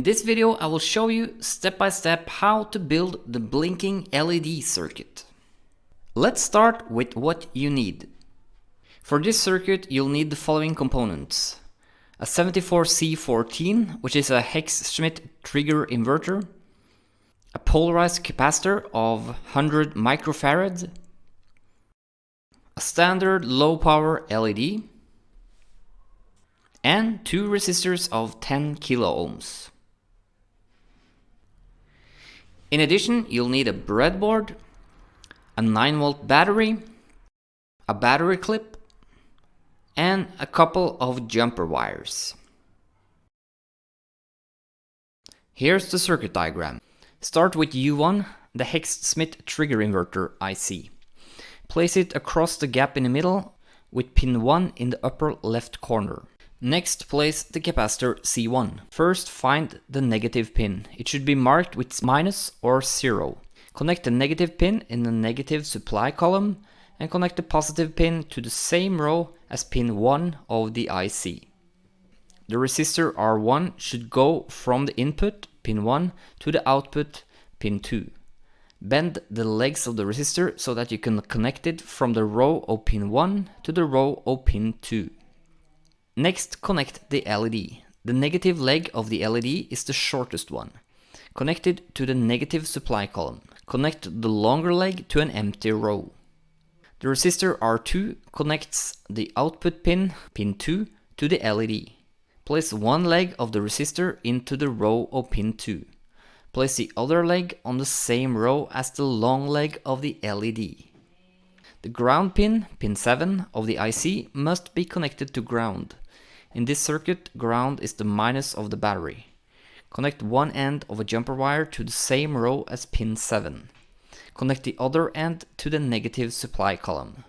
In this video, I will show you step by step how to build the blinking LED circuit. Let's start with what you need. For this circuit, you'll need the following components: a 74C14, which is a Hex-Schmidt trigger inverter, a polarized capacitor of 100 microfarads, a standard low power LED, and two resistors of 10 kilo ohms. In addition, you'll need a breadboard, a 9-volt battery, a battery clip, and a couple of jumper wires. Here's the circuit diagram. Start with U1, the Hex-Schmidt trigger inverter IC. Place it across the gap in the middle with pin 1 in the upper left corner. Next, place the capacitor C1. First, find the negative pin. It should be marked with minus or 0. Connect the negative pin in the negative supply column and connect the positive pin to the same row as pin 1 of the IC. The resistor R1 should go from the input, pin 1, to the output, pin 2. Bend the legs of the resistor so that you can connect it from the row of pin 1 to the row of pin 2. Next, connect the LED. The negative leg of the LED is the shortest one. Connect it to the negative supply column. Connect the longer leg to an empty row. The resistor R2 connects the output pin, pin 2, to the LED. Place one leg of the resistor into the row of pin 2. Place the other leg on the same row as the long leg of the LED. The ground pin, pin 7 of the IC, must be connected to ground. In this circuit, ground is the minus of the battery. Connect one end of a jumper wire to the same row as pin 7. Connect the other end to the negative supply column.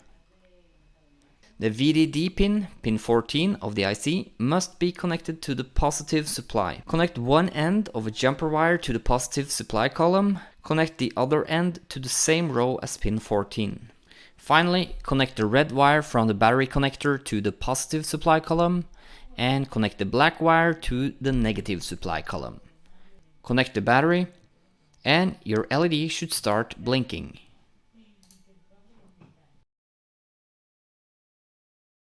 The VDD pin, pin 14 of the IC, must be connected to the positive supply. Connect one end of a jumper wire to the positive supply column. Connect the other end to the same row as pin 14. Finally, connect the red wire from the battery connector to the positive supply column and connect the black wire to the negative supply column. Connect the battery and your LED should start blinking.